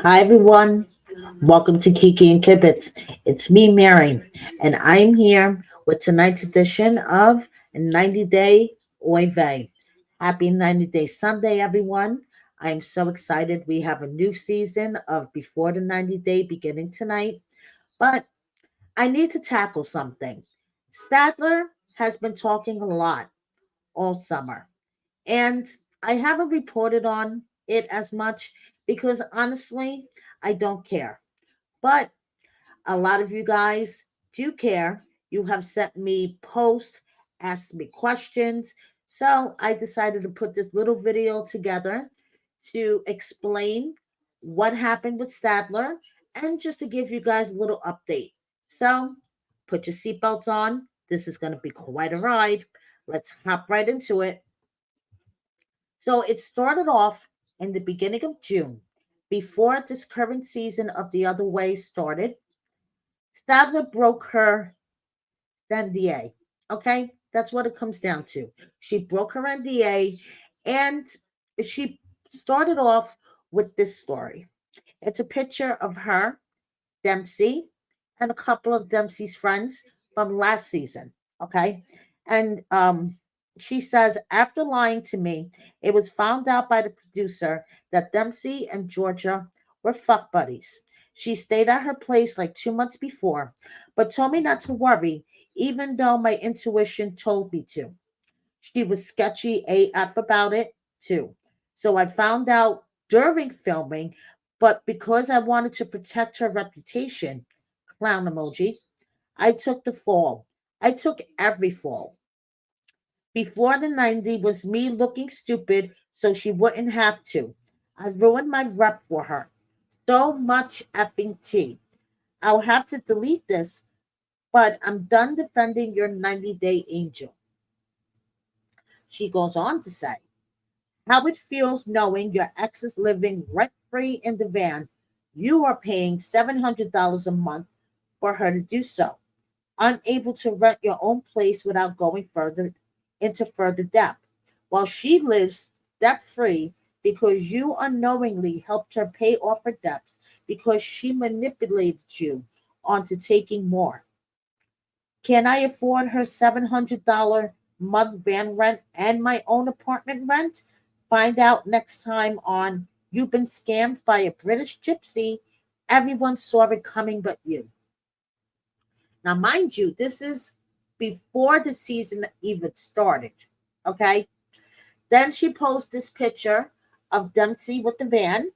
Hi everyone, welcome to Kiki and Kibitz. It's me, Mary, and I'm here with tonight's edition of 90 Day Oy Vey. Happy 90 Day Sunday, everyone. I'm so excited. We have a new season of Before the 90 Day beginning tonight, but I need to tackle something. Statler has been talking a lot all summer, and I haven't reported on it as much because honestly, I don't care. But a lot of you guys do care. You have sent me posts, asked me questions. So I decided to put this little video together to explain what happened with Stadler and just to give you guys a little update. So put your seatbelts on. This is going to be quite a ride. Let's hop right into it. So it started off in the beginning of June, before this current season of The Other Way started. Stadler broke her NDA. Okay, that's what it comes down to. She broke her NDA, and she started off with this story. It's a picture of her, Dempsey, and a couple of Dempsey's friends from last season. Okay. And she says, after lying to me, it was found out by the producer that Dempsey and Georgia were fuck buddies. She stayed at her place like 2 months before, but told me not to worry, even though my intuition told me to. She was sketchy AF about it too. So I found out during filming, but because I wanted to protect her reputation, clown emoji, I took the fall. I took every fall. Before the 90 was me looking stupid so she wouldn't have to. I ruined my rep for her. So much effing tea. I'll have to delete this, but I'm done defending your 90-day angel. She goes on to say, how it feels knowing your ex is living rent free in the van. You are paying $700 a month for her to do so, unable to rent your own place without going further into further debt, while she lives debt free because you unknowingly helped her pay off her debts because she manipulated you onto taking more. Can I afford her $700 month van rent and my own apartment rent? Find out next time on You've Been Scammed by a British Gypsy. Everyone saw it coming but you. Now, mind you, this is before the season even started. Okay. Then she posts this picture of Dempsey with the van,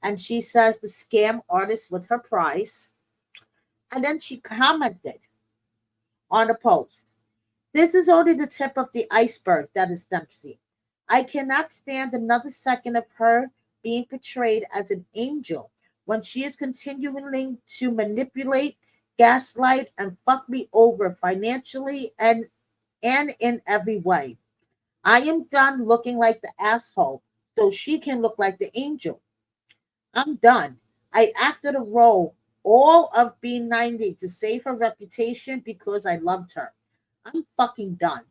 and she says the scam artist with her price. And then she commented on the post. This is only the tip of the iceberg that is Dempsey. I cannot stand another second of her being portrayed as an angel when she is continuing to manipulate, gaslight, and fuck me over financially and in every way. I am done looking like the asshole so she can look like the angel. I'm done. I acted a role all of B90 to save her reputation because I loved her. I'm fucking done.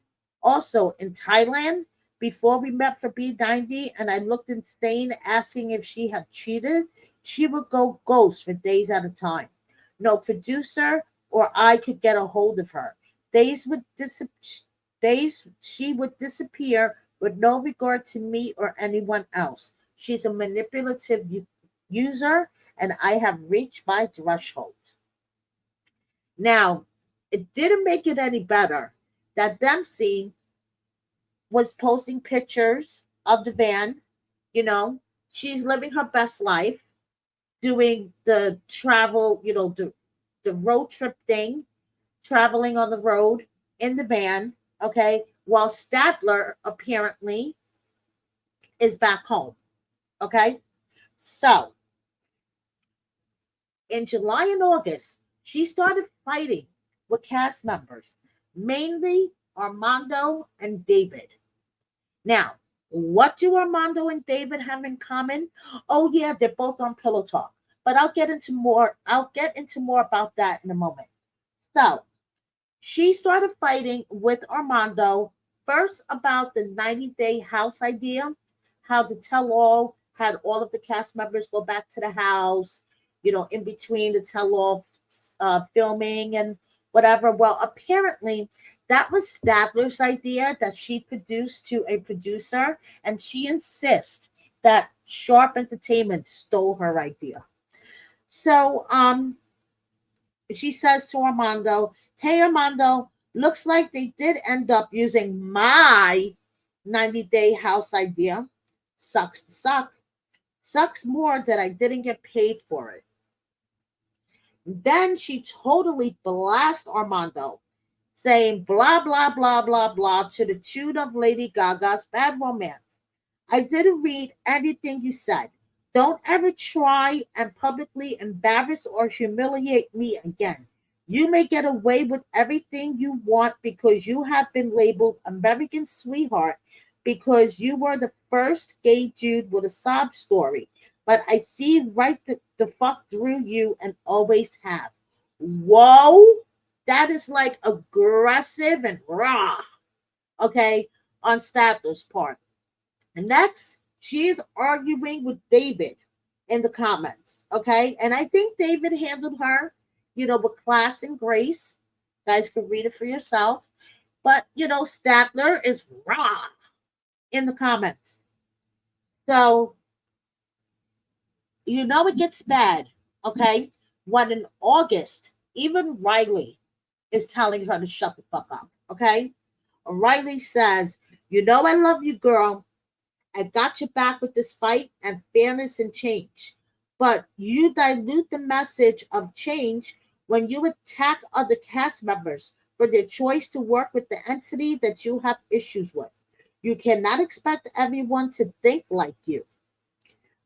Also, in Thailand, before we met for B90 and I looked insane asking if she had cheated, she would go ghost for days at a time. No producer or I could get a hold of her. Days would days she would disappear with no regard to me or anyone else. She's a manipulative user, and I have reached my threshold. Now, it didn't make it any better that Dempsey was posting pictures of the van. You know, she's living her best life, doing the travel, the road trip thing, traveling on the road in the van, okay, while Statler apparently is back home, okay? So, in July and August, she started fighting with cast members, mainly Armando and David. Now, what do Armando and David have in common? Oh yeah, they're both on Pillow Talk. But I'll get into more about that in a moment. So, she started fighting with Armando first about the 90-day house idea, how the tell all had all of the cast members go back to the house, in between the tell-off filming and whatever. Well, apparently that was Statler's idea that she produced to a producer, and she insists that Sharp Entertainment stole her idea. So she says to Armando, "Hey Armando, looks like they did end up using my 90-day house idea. Sucks to suck. Sucks more that I didn't get paid for it." Then she totally blasts Armando, saying blah, blah, blah, blah, blah to the tune of Lady Gaga's Bad Romance. "I didn't read anything you said. Don't ever try and publicly embarrass or humiliate me again. You may get away with everything you want because you have been labeled American Sweetheart because you were the first gay dude with a sob story. But I see right the fuck through you and always have." Whoa, that is like aggressive and raw, okay, on Statler's part. And next, she is arguing with David in the comments, okay? And I think David handled her, with class and grace. You guys can read it for yourself. But, Statler is raw in the comments. So, it gets bad, okay? When in August, even Riley is telling her to shut the fuck up, okay? Riley says, "I love you, girl. I got your back with this fight and fairness and change. But you dilute the message of change when you attack other cast members for their choice to work with the entity that you have issues with. You cannot expect everyone to think like you.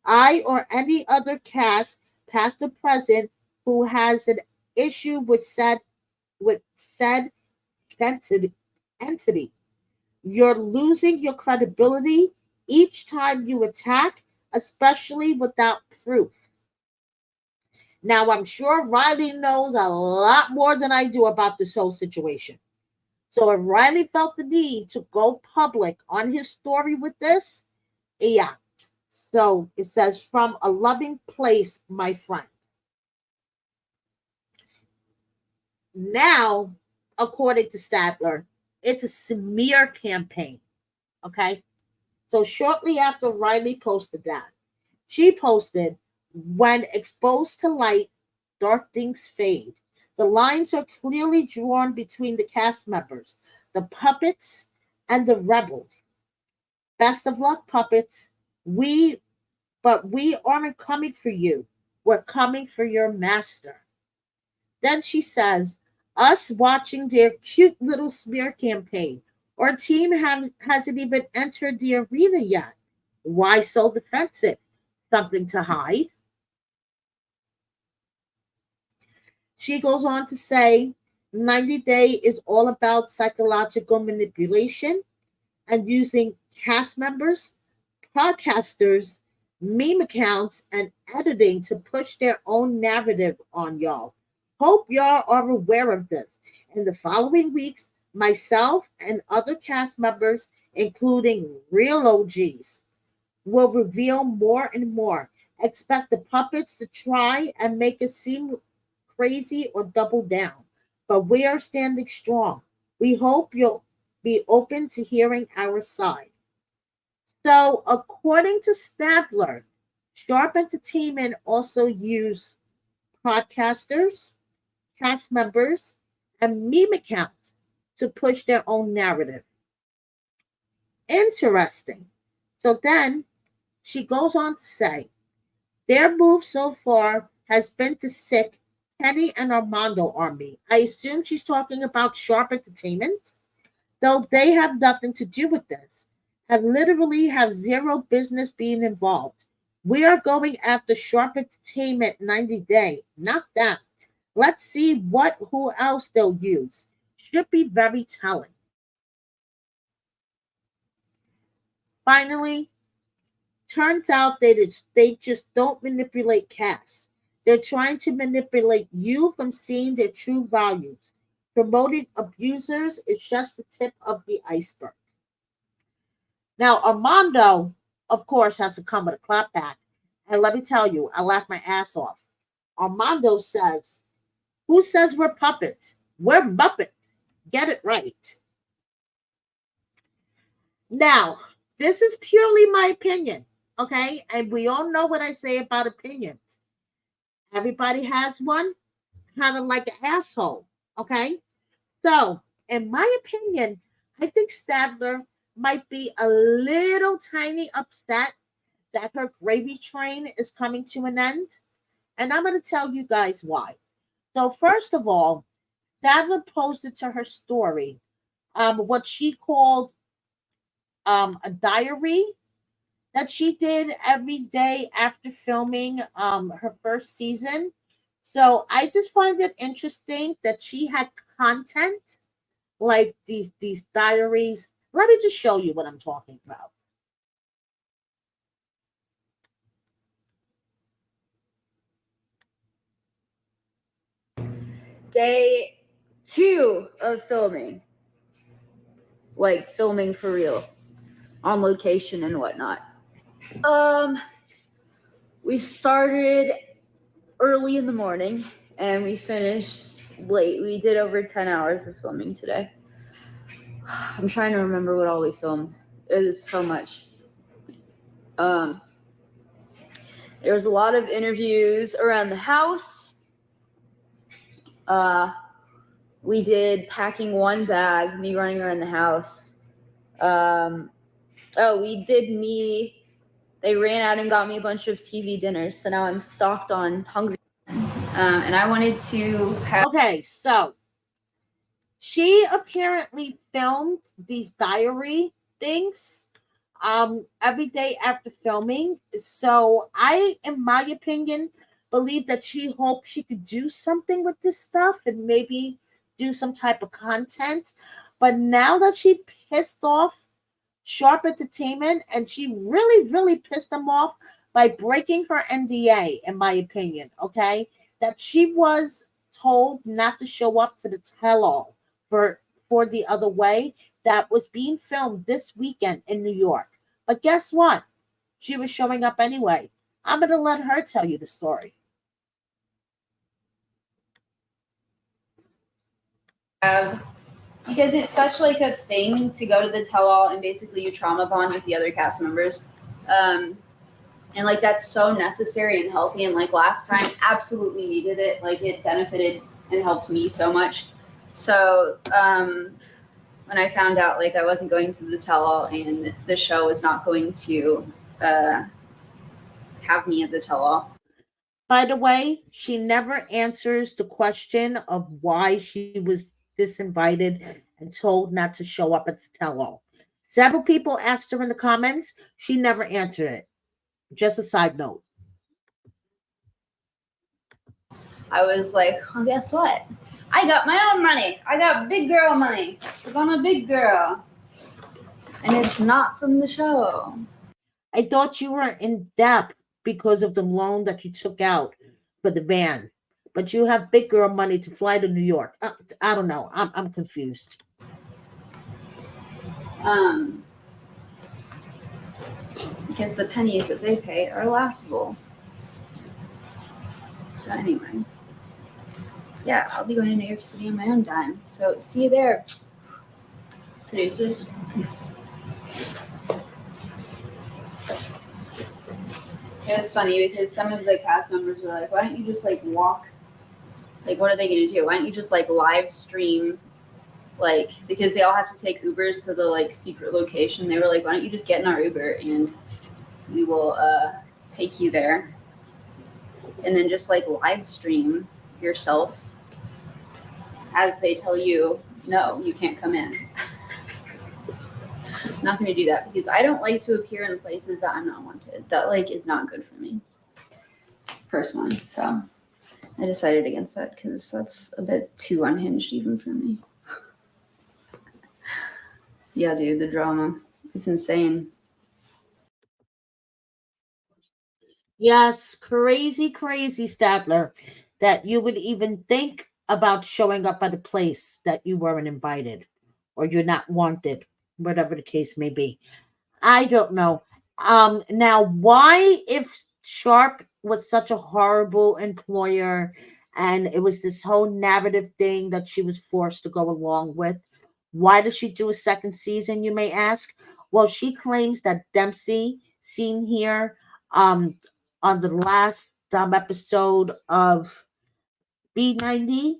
I or any other cast, past or present, who has an issue with said entity. You're losing your credibility each time you attack, especially without proof." Now, I'm sure Riley knows a lot more than I do about this whole situation. So if Riley felt the need to go public on his story with this, yeah. So it says, "From a loving place, my friend." Now, according to Statler, it's a smear campaign. Okay. So shortly after Riley posted that, she posted, "When exposed to light, dark things fade. The lines are clearly drawn between the cast members, the puppets, and the rebels. Best of luck, puppets. We aren't coming for you. We're coming for your master." Then she says, "Us watching their cute little smear campaign. Our team hasn't even entered the arena yet. Why so defensive? Something to hide?" She goes on to say, 90 Day is all about psychological manipulation and using cast members, podcasters, meme accounts, and editing to push their own narrative on y'all. Hope y'all are aware of this. In the following weeks, myself and other cast members, including real OGs, will reveal more and more. Expect the puppets to try and make it seem crazy or double down. But we are standing strong. We hope you'll be open to hearing our side." So, according to Statler, Sharp Entertainment also used podcasters, cast members, and meme accounts to push their own narrative. Interesting. So then she goes on to say, "Their move so far has been to sick Kenny and Armando army." I assume she's talking about Sharp Entertainment, though they have nothing to do with this and literally have zero business being involved. We are going after Sharp Entertainment 90 Day, not them. Let's see who else they'll use. Should be very telling. Finally, turns out they just don't manipulate casts. They're trying to manipulate you from seeing their true values. Promoting abusers is just the tip of the iceberg. Now, Armando, of course, has to come with a clap back. And let me tell you, I laughed my ass off. Armando says, who says we're puppets? We're Muppets. Get it right. Now, this is purely my opinion, okay? And we all know what I say about opinions. Everybody has one, kind of like an asshole, okay? So, in my opinion, I think Statler might be a little tiny upset that her gravy train is coming to an end. And I'm going to tell you guys why. So, first of all, Statler posted to her story what she called a diary that she did every day after filming her first season. So I just find it interesting that she had content like these diaries. Let me just show you what I'm talking about. Day 2 of filming. Like filming for real. On location and whatnot. We started early in the morning and we finished late. We did over 10 hours of filming today. I'm trying to remember what all we filmed. It is so much. There was a lot of interviews around the house. We did packing one bag, me running around the house. They ran out and got me a bunch of TV dinners, so now I'm stocked on hungry. And I wanted to have... Okay, so she apparently filmed these diary things every day after filming. So I, in my opinion, believe that she hoped she could do something with this stuff and maybe do some type of content. But now that she pissed off Sharp Entertainment, and she really pissed them off by breaking her NDA, in my opinion, okay? That she was told not to show up to the tell-all for the other way that was being filmed this weekend in New York. But guess what? She was showing up anyway. I'm going to let her tell you the story. Because it's such like a thing to go to the tell-all and basically you trauma bond with the other cast members. And like that's so necessary and healthy. And like last time, absolutely needed it. Like it benefited and helped me so much. So when I found out like I wasn't going to the tell-all and the show was not going to have me at the tell-all. By the way, she never answers the question of why she was disinvited and told not to show up at the tell-all. Several people asked her in the comments. She never answered it. Just a side note. I was like, well, guess what? I got my own money. I got big girl money because I'm a big girl. And it's not from the show. I thought you were in debt because of the loan that you took out for the van. But you have big girl money to fly to New York. I don't know. I'm confused. Because the pennies that they pay are laughable. So anyway. Yeah, I'll be going to New York City on my own dime. So see you there, producers. It was funny because some of the cast members were like, why don't you just like walk? Like, what are they going to do? Why don't you just like live stream? Like, because they all have to take Ubers to the like secret location. They were like, why don't you just get in our Uber and we will take you there. And then just like live stream yourself as they tell you, no, you can't come in. I'm not going to do that because I don't like to appear in places that I'm not wanted. That like is not good for me personally. So I decided against that because that's a bit too unhinged even for me. Yeah, dude, the drama. It's insane. Yes, crazy, Statler, that you would even think about showing up at a place that you weren't invited or you're not wanted, whatever the case may be. I don't know. Now, why, if Sharp was such a horrible employer and it was this whole narrative thing that she was forced to go along with, why does she do a second season, you may ask? Well, she claims that Dempsey, seen here um, on the last episode of B90,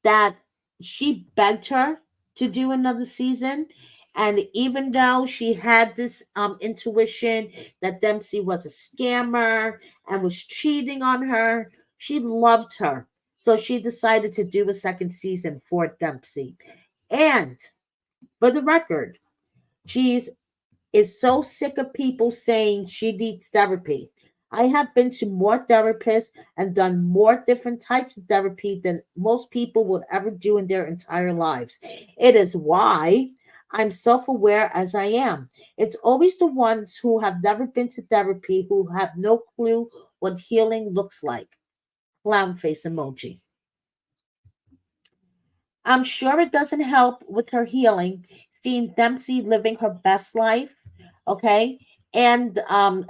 that she begged her to do another season. And even though she had this intuition that Dempsey was a scammer and was cheating on her, she loved her. So she decided to do a second season for Dempsey. And for the record, she's is so sick of people saying she needs therapy. I have been to more therapists and done more different types of therapy than most people would ever do in their entire lives. It is why I'm self aware as I am. It's always the ones who have never been to therapy who have no clue what healing looks like. Clown face emoji. I'm sure it doesn't help with her healing, seeing Dempsey living her best life. Okay. And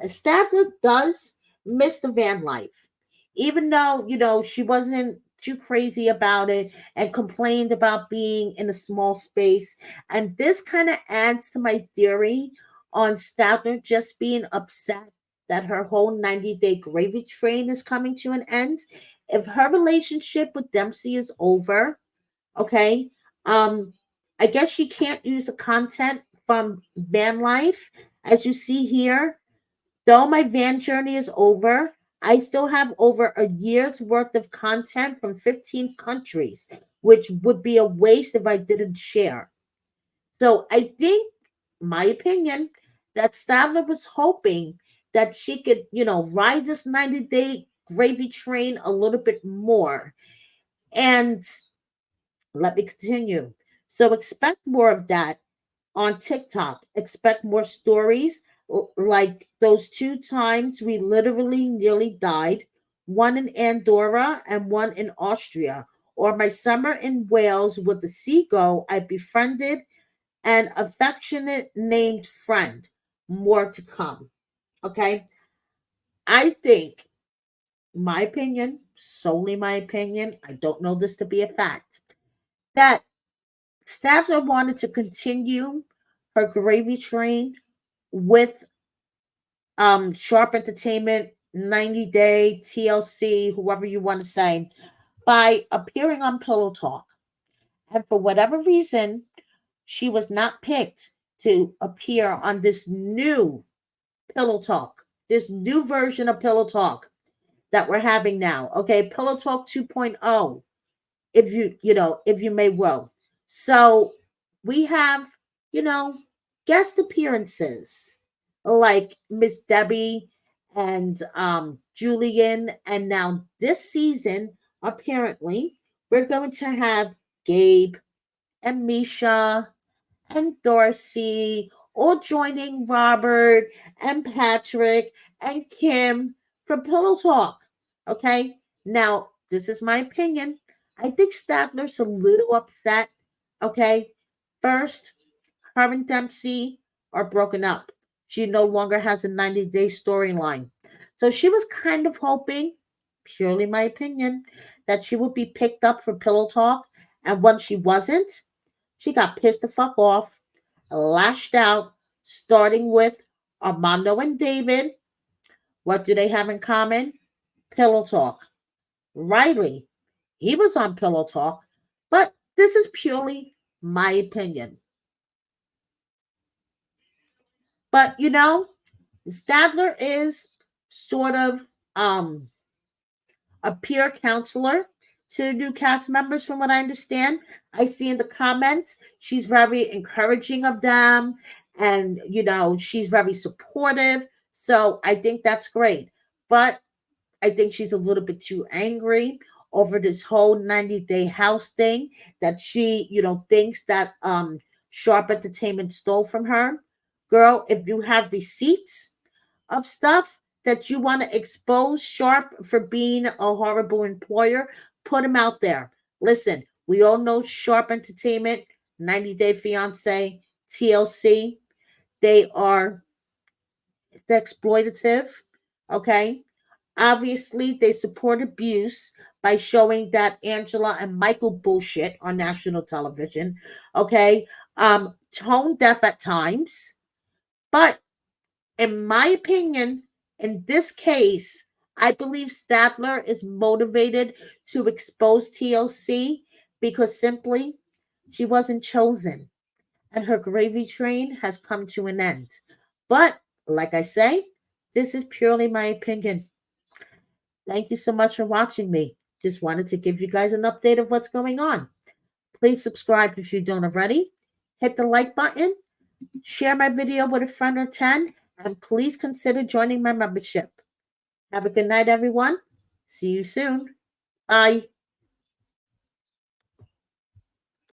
Statler does miss the van life, even though, she wasn't too crazy about it and complained about being in a small space. And this kind of adds to my theory on Statler just being upset that her whole 90-day gravy train is coming to an end. If her relationship with Dempsey is over, okay. Um, I guess she can't use the content from van life. As you see here, though my van journey is over, I still have over a year's worth of content from 15 countries, which would be a waste if I didn't share. So I think, my opinion, that Stavler was hoping that she could, ride this 90-day gravy train a little bit more. And let me continue. So expect more of that on TikTok. Expect more stories like those two times we literally nearly died, one in Andorra and one in Austria, or my summer in Wales with the seagull I befriended, an affectionate named friend. More to come. Okay. I think, my opinion, solely my opinion, I don't know this to be a fact, that Statler wanted to continue her gravy train with Sharp Entertainment, 90 Day, TLC, whoever you want to say, by appearing on Pillow Talk. And for whatever reason, she was not picked to appear on this new Pillow Talk, this new version of Pillow Talk that we're having now. Okay, Pillow Talk 2.0, if you may will. So we have, you know, guest appearances like Miss Debbie and Julian, and now this season, apparently, we're going to have Gabe and Misha and Darcy all joining Robert and Patrick and Kim for Pillow Talk. Okay, now this is my opinion. I think Statler's a little upset. Okay, first, her and Dempsey are broken up. She no longer has a 90-day storyline. So she was kind of hoping, purely my opinion, that she would be picked up for Pillow Talk. And when she wasn't, she got pissed the fuck off, lashed out, starting with Armando and David. What do they have in common? Pillow Talk. Riley, he was on Pillow Talk, but this is purely my opinion. But Stadler is sort of a peer counselor to the new cast members, from what I understand. I see in the comments she's very encouraging of them, and she's very supportive. So I think that's great. But I think she's a little bit too angry over this whole 90-day house thing that she, thinks that Sharp Entertainment stole from her. Girl, if you have receipts of stuff that you want to expose Sharp for being a horrible employer, put them out there. Listen, we all know Sharp Entertainment, 90 Day Fiance, TLC. They are the exploitative. Okay. Obviously, they support abuse by showing that Angela and Michael bullshit on national television. Okay. Tone deaf at times. But in my opinion, in this case, I believe Statler is motivated to expose TLC because simply she wasn't chosen and her gravy train has come to an end. But, like I say, this is purely my opinion. Thank you so much for watching me. Just wanted to give you guys an update of what's going on. Please subscribe if you don't already. Hit the like button. Share my video with a friend or 10. And please consider joining my membership. Have a good night, everyone. See you soon. Bye.